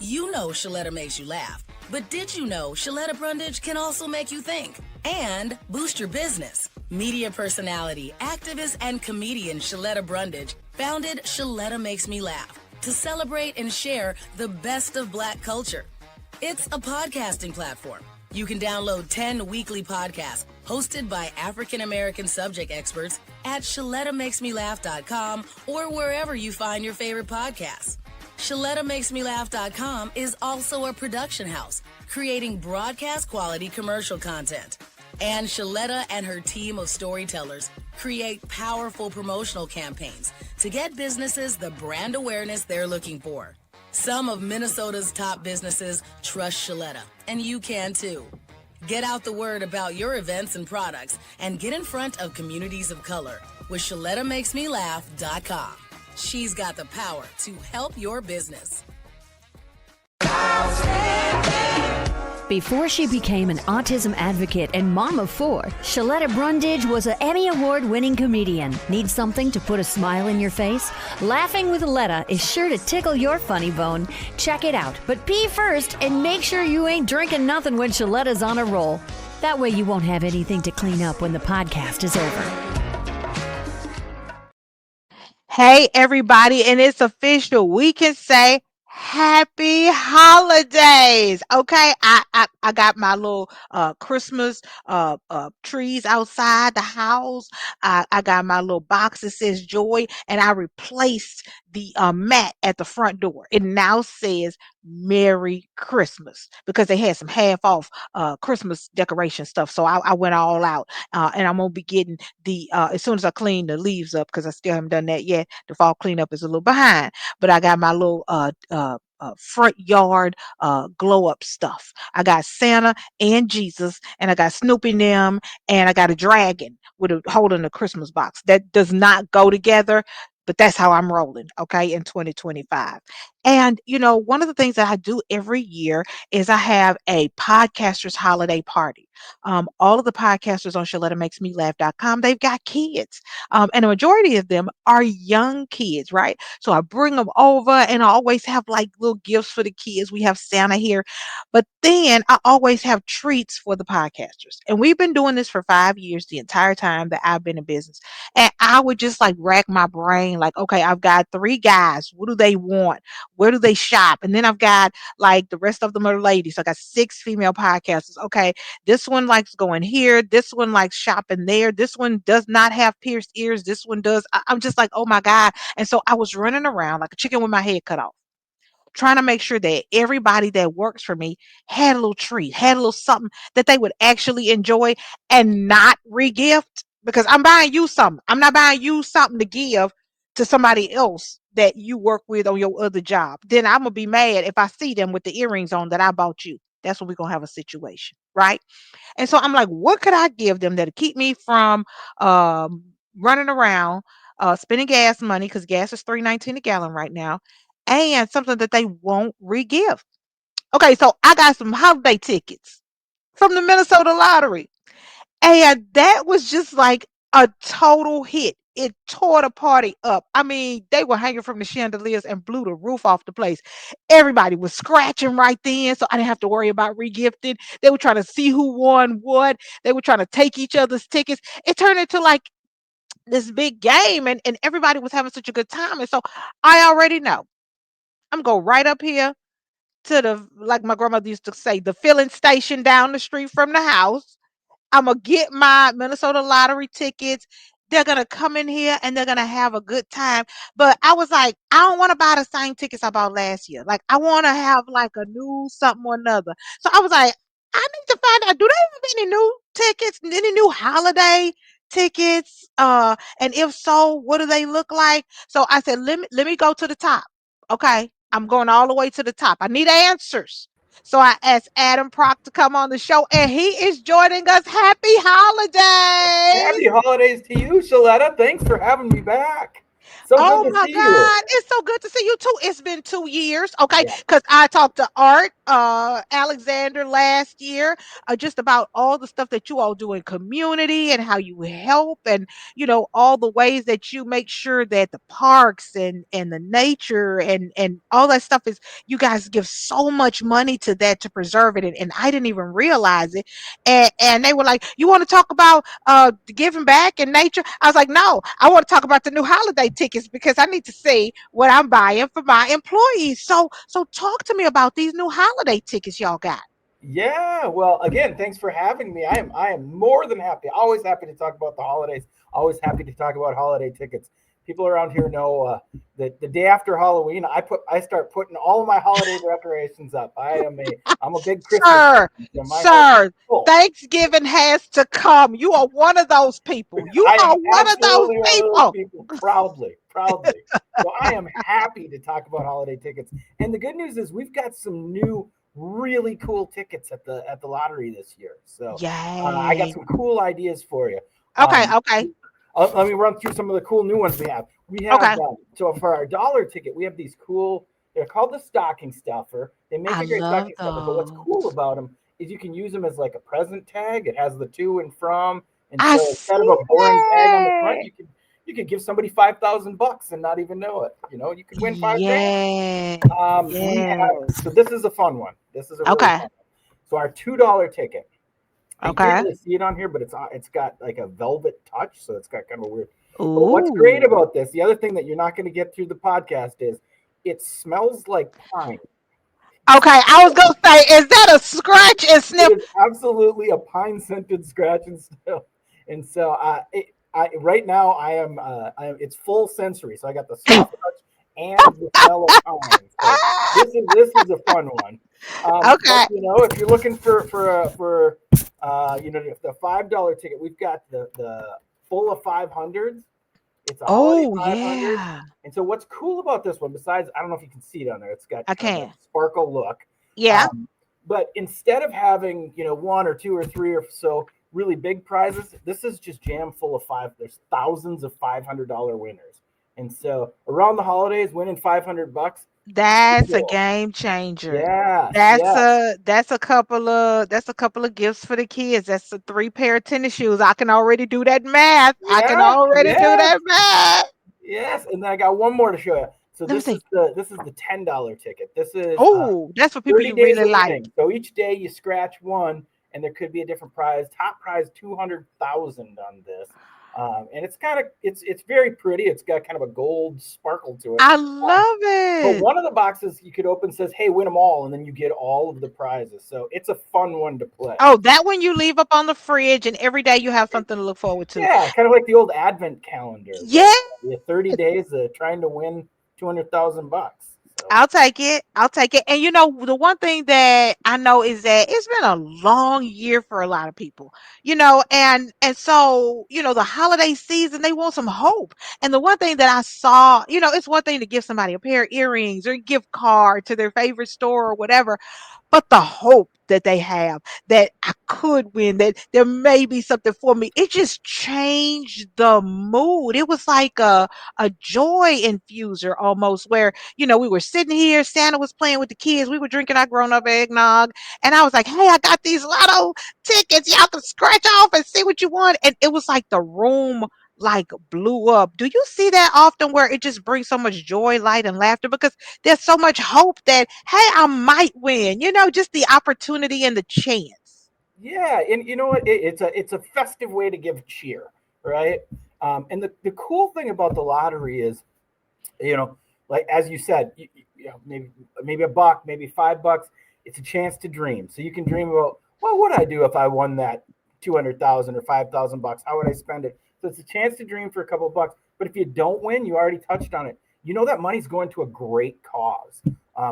You know Sheletta makes you laugh, but did you know Sheletta Brundage can also make you think and boost your business? Media personality, activist, and comedian Sheletta Brundage founded Sheletta Makes Me Laugh to celebrate and share the best of Black culture. It's a podcasting platform. You can download 10 weekly podcasts hosted by African-American subject experts at ShelettaMakesMeLaugh.com or wherever you find your favorite podcasts. ShelettaMakesMeLaugh.com is also a production house, creating broadcast quality commercial content. And Sheletta and her team of storytellers create powerful promotional campaigns to get businesses the brand awareness they're looking for. Some of Minnesota's top businesses trust Sheletta, and you can too. Get out the word about your events and products and get in front of communities of color with ShelettaMakesMeLaugh.com. She's got the power to help your business. Before she became an autism advocate and mom of 4, Sheletta Brundage was an Emmy Award-winning comedian. Need something to put a smile in your face? Laughing with Letta is sure to tickle your funny bone. Check it out, but pee first and make sure you ain't drinking nothing when Sheletta's on a roll. That way you won't have anything to clean up when the podcast is over. Hey, everybody, and it's official. We can say happy holidays. Okay, I got my little Christmas trees outside the house. I got my little box that says joy, and I replaced the mat at the front door. It now says Merry Christmas because they had some half off Christmas decoration stuff. So I went all out, and I'm gonna be getting the as soon as I clean the leaves up, because I still haven't done that yet. The fall cleanup is a little behind, but I got my little front yard glow up stuff. I got Santa and Jesus, and I got Snoopy and them, and I got a dragon with holding a Christmas box. That does not go together, but that's how I'm rolling, okay, in 2025. And one of the things that I do every year is I have a podcasters holiday party. All of the podcasters on ShelettaMakesMeLaugh.com, they've got kids. And the majority of them are young kids, right? So I bring them over, and I always have like little gifts for the kids. We have Santa here, but then I always have treats for the podcasters. And we've been doing this for 5 years, the entire time that I've been in business. And I would just like rack my brain, like, okay, I've got 3 guys. What do they want? Where do they shop? And then I've got like the rest of them are ladies. So I got 6 female podcasters. Okay, this one likes going here. This one likes shopping there. This one does not have pierced ears. This one does. I'm just like, oh my God. And so I was running around like a chicken with my head cut off, trying to make sure that everybody that works for me had a little treat, had a little something that they would actually enjoy and not re-gift. Because I'm buying you something. I'm not buying you something to give to somebody else that you work with on your other job. Then I'm gonna be mad if I see them with the earrings on that I bought you. That's when we're gonna have a situation, right? And so I'm like, what could I give them that'll keep me from running around, spending gas money, because gas is $3.19 a gallon right now, and something that they won't re-give. Okay, so I got some holiday tickets from the Minnesota lottery. And that was just like a total hit. It tore the party up. I mean, they were hanging from the chandeliers and blew the roof off the place. Everybody was scratching right then, so I didn't have to worry about regifting. They were trying to see who won what. They were trying to take each other's tickets. It turned into like this big game, and everybody was having such a good time. And so I already know I'm going right up here to the, like my grandmother used to say, the filling station down the street from the house. I'm gonna get my Minnesota lottery tickets. They're gonna come in here and they're gonna have a good time. But I was like, I don't want to buy the same tickets I bought last year. Like, I want to have like a new something or another. So I was like, I need to find out, do they have any new tickets, any new holiday tickets? And if so, what do they look like? So I said, let me go to the top. Okay, I'm going all the way to the top. I need answers. So I asked Adam Prock to come on the show, and he is joining us. Happy holidays! Happy holidays to you, Sheletta. Thanks for having me back. So Oh good to my see you. God, it's so good to see you too. It's been 2 years, okay? Yeah. Because I talked to Art Alexander last year, just about all the stuff that you all do in community and how you help, and all the ways that you make sure that the parks and the nature and all that stuff is, you guys give so much money to that to preserve it, and I didn't even realize it. And they were like, "You want to talk about giving back and nature?" I was like, "No, I want to talk about the new holiday tickets because I need to see what I'm buying for my employees." So talk to me about these new holiday tickets y'all got. Yeah, well, again, thanks for having me. I am more than happy. Always happy to talk about the holidays. Always happy to talk about holiday tickets. People around here know that the day after Halloween, I start putting all of my holiday decorations up. I'm a big Christmas Sir, fan, so my house is sir, full. Thanksgiving has to come. You are one of those people. You I are am one of those absolutely one of those people. people, proudly, proudly. So I am happy to talk about holiday tickets. And the good news is we've got some new, really cool tickets at the lottery this year. So I got Yay. some cool ideas for you. Okay, Um, okay, let me run through some of the cool new ones we have. We have okay. so for our dollar ticket, we have these cool. They're called the stocking stuffer. They make I a great love stocking stuffer, but what's cool those. about them is you can use them as like a present tag. It has the to and from, and I so instead of see a boring tag on the front, that. you could give somebody $5,000 and not even know it. You could win 5 grand. Yeah. We Yeah. have so this is a fun one. This is a really Okay. fun one. So our $2 ticket. You can't Okay. really see it on here, but it's got like a velvet touch, so it's got kind of a weird. But what's great Ooh. about this, the other thing that you're not going to get through the podcast is it smells like pine. Okay, I was gonna say, is that a scratch and It sniff? is absolutely a pine scented scratch and sniff. And so right now it's full sensory. So I got the soft touch and the smell of pine. So this is a fun one. But Okay. if you're looking for the $5 ticket, we've got the full of 500s. It's a holiday Oh 500. yeah, And so what's cool about this one, besides I don't know if you can see it on there, it's got I kind of a can. sparkle look. Yeah. Um, but instead of having one or two or three or so really big prizes, this is just jam full of five. There's thousands of $500 winners, and so around the holidays, winning $500, pretty That's a cool. game changer. Yes, That's yes, a couple of gifts for the kids. That's a three pair of tennis shoes. I can already do that math. I can yeah, already do yes, that math. yes. And then I got one more to show you. So Let me see. this is the $10 ticket. This is Oh, that's for people 30 you days really of like. winning. So each day you scratch one, and there could be a different prize. Top prize 200,000 on this, and it's very pretty. It's got kind of a gold sparkle to it. I Um, love but it. one of the boxes you could open says, "Hey, win them all," and then you get all of the prizes. So it's a fun one to play. Oh, that one you leave up on the fridge, and every day you have something to look forward to. Yeah, kind of like the old Advent calendar, but Yeah. the 30 days trying to win $200,000. So I'll take it. I'll take it. And the one thing that I know is that it's been a long year for a lot of people. And so, the holiday season, they want some hope. And the one thing that I saw, it's one thing to give somebody a pair of earrings or a gift card to their favorite store or whatever, but the hope that they have that I could win, that there may be something for me, it just changed the mood. It was like a joy infuser almost, where we were sitting here, Santa was playing with the kids, we were drinking our grown-up eggnog, and I was like, "Hey, I got these lotto tickets. Y'all can scratch off and see what you want." And it was like the room like blew up. Do you see that often, where it just brings so much joy, light, and laughter? Because there's so much hope that, hey, I might win, just the opportunity and the chance. yeah, and you know what? It's a festive way to give cheer, right? And the cool thing about the lottery is, you know, like as you said, maybe a buck, maybe $5. It's a chance to dream. So you can dream about what would I do if I won that 200,000 or $5,000? How would I spend it? So it's a chance to dream for a couple of bucks. But if you don't win, you already touched on it. You know that money's going to a great cause.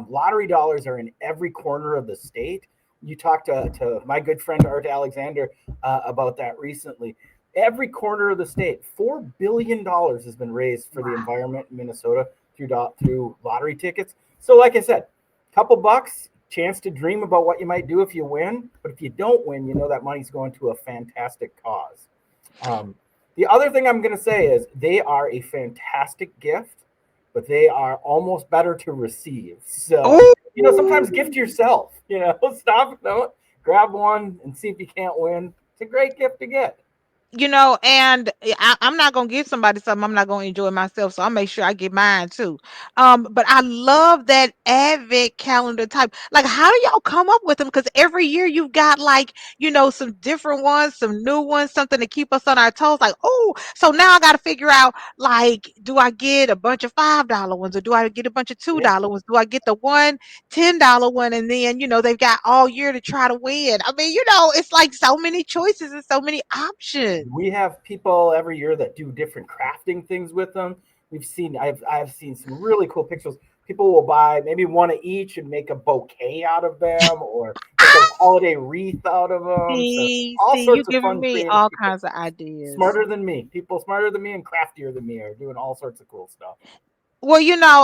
Lottery dollars are in every corner of the state. You talked to my good friend Art Alexander about that recently. Every corner of the state, $4 billion has been raised for the Wow. environment in Minnesota through lottery tickets. So, like I said, couple bucks, chance to dream about what you might do if you win. But if you don't win, you know that money's going to a fantastic cause. Um, the other thing I'm going to say is they are a fantastic gift, but they are almost better to receive. So Oh, sometimes gift yourself. Stop, grab one and see if you can't win. It's a great gift to get. And I'm not gonna give somebody something I'm not gonna enjoy myself, so I'll make sure I get mine too. But I love that advent calendar type. Like, how do y'all come up with them? Because every year you've got like, some different ones, some new ones, something to keep us on our toes. Like, oh, so now I got to figure out, like, do I get a bunch of $5 ones, or do I get a bunch of Yeah. $2 ones? Do I get the one $10 one, and then they've got all year to try to win. I mean, it's like so many choices and so many options. We have people every year that do different crafting things with them. I've seen some really cool pictures. People will buy maybe one of each and make a bouquet out of them, or make a holiday wreath out of them. So all See, you sorts of giving fun, me creative all people. kinds of ideas. Smarter than me. People smarter than me and craftier than me are doing all sorts of cool stuff. Well,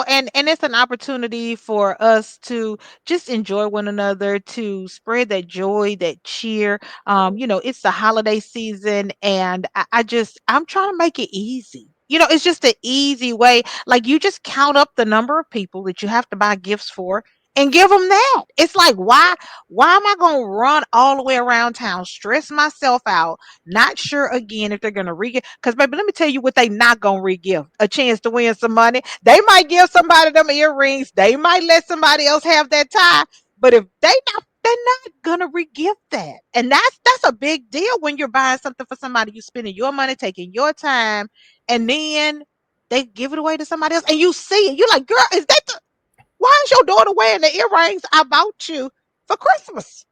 and it's an opportunity for us to just enjoy one another, to spread that joy, that cheer. It's the holiday season, and I'm trying to make it easy. It's just an easy way. Like, you just count up the number of people that you have to buy gifts for and give them that. It's like, why am I going to run all the way around town, stress myself out, not sure again if they're going to re-gift? Because, baby, let me tell you what they not going to re-gift: a chance to win some money. They might give somebody them earrings. They might let somebody else have that tie. But if they're not gonna re-gift that. And that's a big deal when you're buying something for somebody. You spending your money, taking your time, and then they give it away to somebody else. And you see it. You're like, girl, why is your daughter wearing the earrings I bought you for Christmas?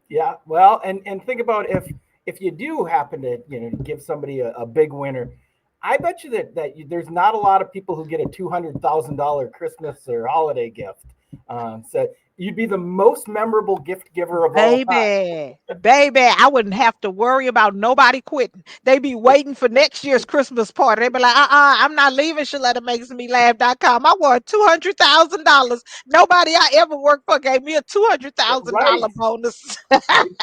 Yeah, well, and think about if you do happen to give somebody a big winner. I bet you there's not a lot of people who get a $200,000 Christmas or holiday gift. So you'd be the most memorable gift giver of all time. Baby, I wouldn't have to worry about nobody quitting. They be waiting for next year's Christmas party. They be like, I'm not leaving Sheletta makes me laugh.com. I won $200,000. Nobody I ever worked for gave me a $200,000 Right? bonus.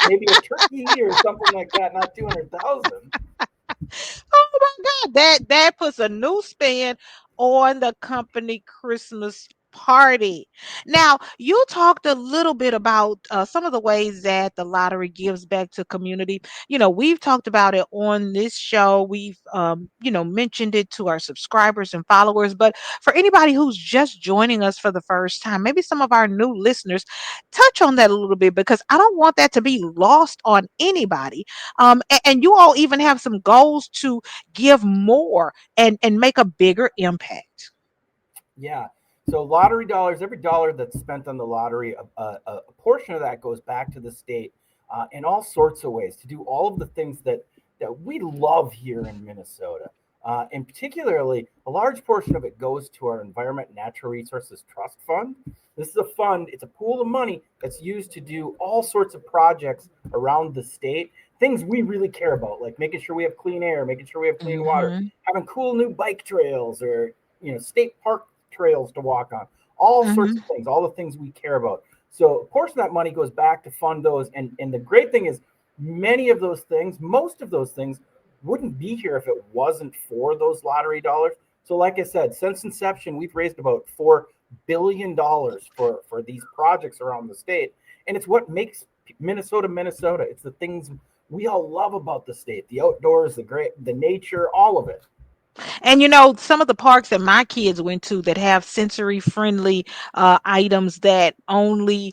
Maybe a turkey or something like that, not 200,000. Oh my God, that puts a new spin on the company Christmas party. Now, you talked a little bit about some of the ways that the lottery gives back to community. We've talked about it on this show. We've mentioned it to our subscribers and followers, but for anybody who's just joining us for the first time, maybe some of our new listeners, touch on that a little bit, because I don't want that to be lost on anybody. And you all even have some goals to give more and make a bigger impact. Yeah. So lottery dollars, every dollar that's spent on the lottery, a portion of that goes back to the state in all sorts of ways to do all of the things that we love here in Minnesota. And particularly, a large portion of it goes to our Environment and Natural Resources Trust Fund. This is a fund, it's a pool of money that's used to do all sorts of projects around the state, things we really care about, like making sure we have clean air, making sure we have clean water, Mhm. having cool new bike trails, or state park trails to walk on, all sorts of Mhm. things, all the things we care about. So a portion of that money goes back to fund those. And the great thing is, many of those things, most of those things, wouldn't be here if it wasn't for those lottery dollars. So, like I said, since inception, we've raised about $4 billion for these projects around the state, and it's what makes Minnesota Minnesota. It's the things we all love about the state: the outdoors, the nature, all of it. And some of the parks that my kids went to that have sensory friendly items that only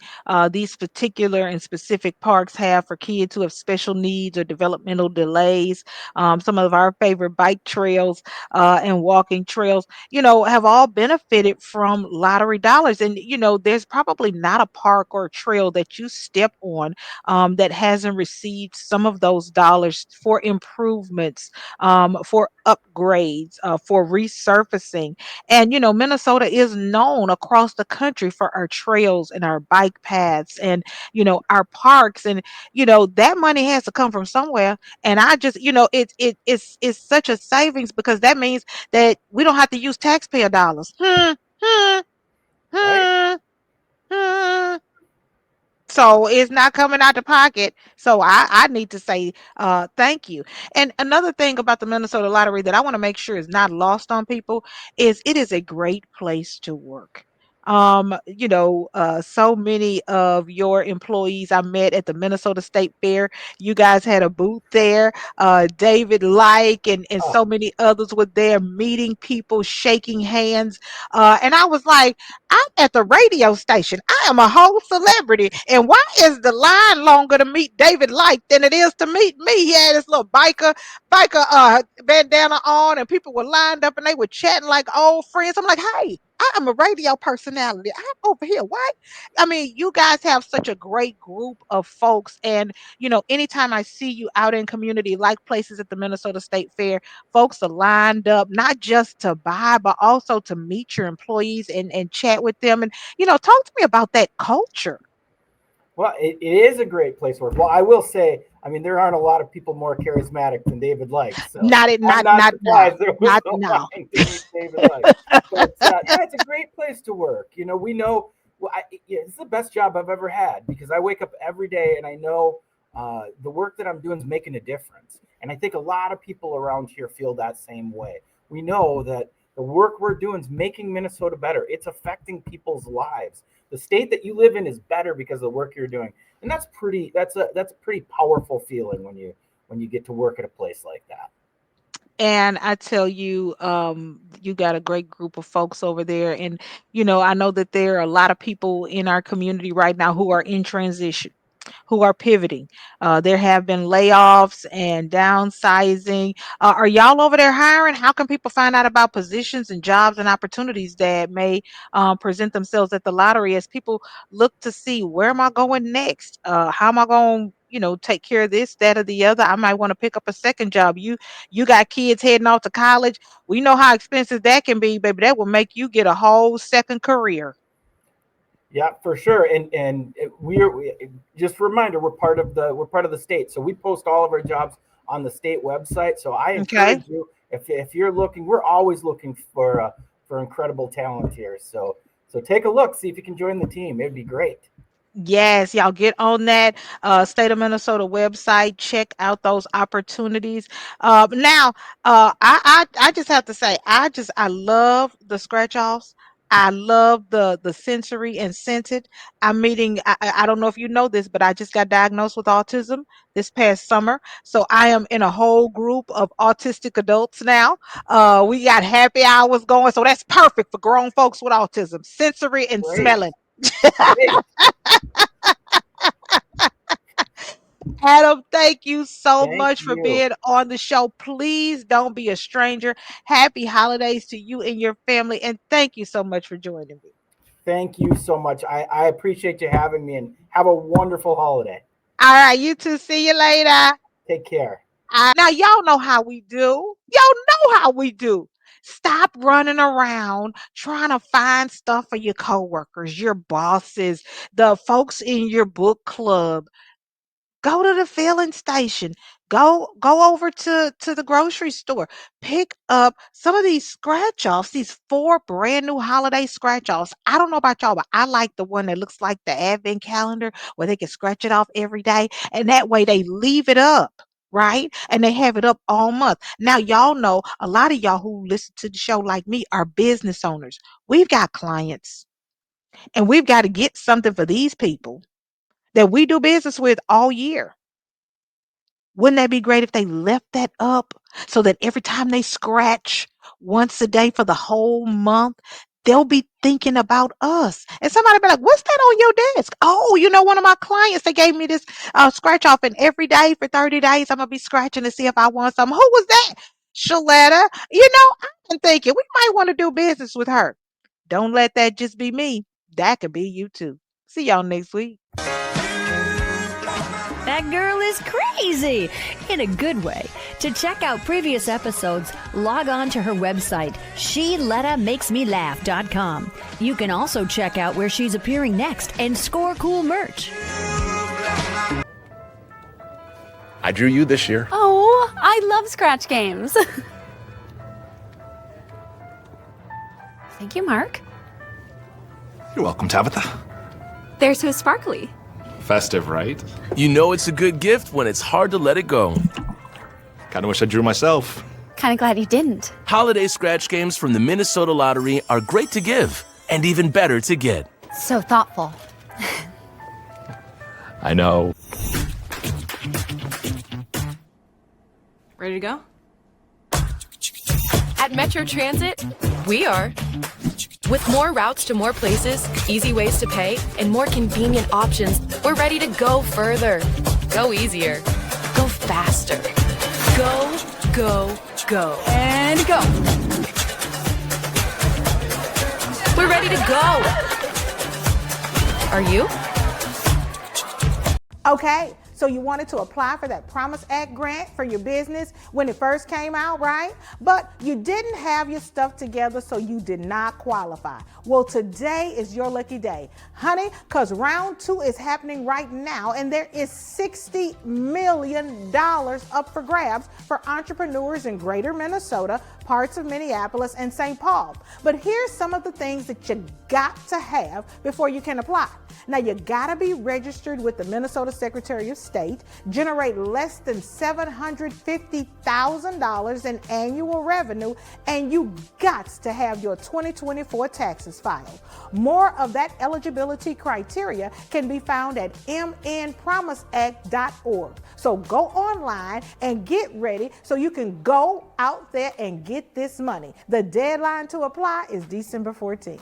these particular and specific parks have for kids who have special needs or developmental delays. Some of our favorite bike trails and walking trails, have all benefited from lottery dollars. And, there's probably not a park or trail that you step on that hasn't received some of those dollars for improvements, for upgrades, for resurfacing. And, Minnesota is known across the country for our trails and our bike paths and, our parks. And, that money has to come from somewhere. And I just, it's such a savings, because that means that we don't have to use taxpayer dollars. Hmm, Right? hmm, hmm. So it's not coming out the pocket. So I need to say thank you. And another thing about the Minnesota Lottery that I want to make sure is not lost on people is it is a great place to work. So many of your employees I met at the Minnesota State Fair. You guys had a booth there. David Like and Oh, so many others were there meeting people, shaking hands. And I was like, I'm at the radio station. I am a whole celebrity. And why is the line longer to meet David Like than it is to meet me? He had this little biker bandana on, and people were lined up and they were chatting like old friends. I'm like, hey, I am a radio personality. I'm over here. Why? I mean, you guys have such a great group of folks. And, anytime I see you out in community, like places at the Minnesota State Fair, folks are lined up, not just to buy, but also to meet your employees and chat with them. And, talk to me about that culture. well, it is a great place to work. Well, I will say, I mean, there aren't a lot of people more charismatic than David Like, so Not it, I'm not, not not now. surprised there was Not no now. line to meet David Like. But yeah, it's a great place to work. We know. Well, it's the best job I've ever had because I wake up every day and I know the work that I'm doing is making a difference. And I think a lot of people around here feel that same way. We know that the work we're doing is making Minnesota better. It's affecting people's lives. The state that you live in is better because of the work you're doing, and that's a pretty powerful feeling when you get to work at a place like that. And I tell you, you got a great group of folks over there. And, I know that there are a lot of people in our community right now who are in transition, who are pivoting. There have been layoffs and downsizing. Are y'all over there hiring? How can people find out about positions and jobs and opportunities that may present themselves at the lottery as people look to see where am I going next? How am I going? Take care of this, that, or the other. I might want to pick up a second job. You got kids heading off to college. We know how expensive that can be, baby. That will make you get a whole second career. Yeah, for sure. And just a reminder, we're part of the state, so we post all of our jobs on the state website. So I Okay. encourage you, if you're looking, we're always looking for incredible talent here. So take a look, see if you can join the team. It'd be great. Yes, y'all get on that state of Minnesota website. Check out those opportunities. Now, I just have to say, I love the scratch offs. I love the sensory and scented. I'm meeting. I don't know if you know this, but I just got diagnosed with autism this past summer. So I am in a whole group of autistic adults now. We got happy hours going, so that's perfect for grown folks with autism. Sensory and Great, smelling. great. Adam, thank you so Thank much for you. being on the show. Please don't be a stranger. Happy holidays to you and your family. And thank you so much for joining me. Thank you so much. I appreciate you having me and have a wonderful holiday. All right, you two. See you later. Take care. Now, y'all know how we do. Y'all know how we do. Stop running around trying to find stuff for your coworkers, your bosses, the folks in your book club. Go to the filling station. Go over to the grocery store. Pick up some of these scratch offs, these four brand new holiday scratch offs. I don't know about y'all, but I like the one that looks like the advent calendar where they can scratch it off every day. And that way they leave it up, right? And they have it up all month. Now, y'all know a lot of y'all who listen to the show like me are business owners. We've got clients and we've got to get something for these people that we do business with all year. Wouldn't that be great if they left that up so that every time they scratch once a day for the whole month, they'll be thinking about us. And somebody be like, "What's that on your desk?" Oh, one of my clients, they gave me this scratch off, and every day for 30 days, I'm going to be scratching to see if I want some. Who was that? Sheletta. I've been thinking we might want to do business with her. Don't let that just be me. That could be you too. See y'all next week. That girl is crazy in a good way. To check out previous episodes, log on to her website, SheLettaMakesMeLaugh.com. You can also check out where she's appearing next and score cool merch. I drew you this year. Oh, I love scratch games. Thank you, Mark. You're welcome, Tabitha. They're so sparkly. Festive, right? You know it's a good gift when it's hard to let it go. Kinda wish I drew myself. Kind of glad you didn't. Holiday scratch games from the Minnesota Lottery are great to give. and even better to get. So thoughtful. I know. Ready to go? At Metro Transit, we are. With more routes to more places, easy ways to pay, and more convenient options, we're ready to go further. Go easier. Go faster. Go, go, go. And go. We're ready to go. Are you? Okay, so you wanted to apply for that Promise Act grant for your business when it first came out, right? But you didn't have your stuff together, so you did not qualify. Well, today is your lucky day, honey, because round 2 is happening right now, and there is $60 million up for grabs for entrepreneurs in greater Minnesota, parts of Minneapolis, and St. Paul. But here's some of the things that you got to have before you can apply. Now, you gotta be registered with the Minnesota Secretary of State, generate less than $750,000 in annual revenue, and you got to have your 2024 taxes filed. More of that eligibility criteria can be found at mnpromiseact.org. So go online and get ready so you can go out there and get this money. The deadline to apply is December 14th.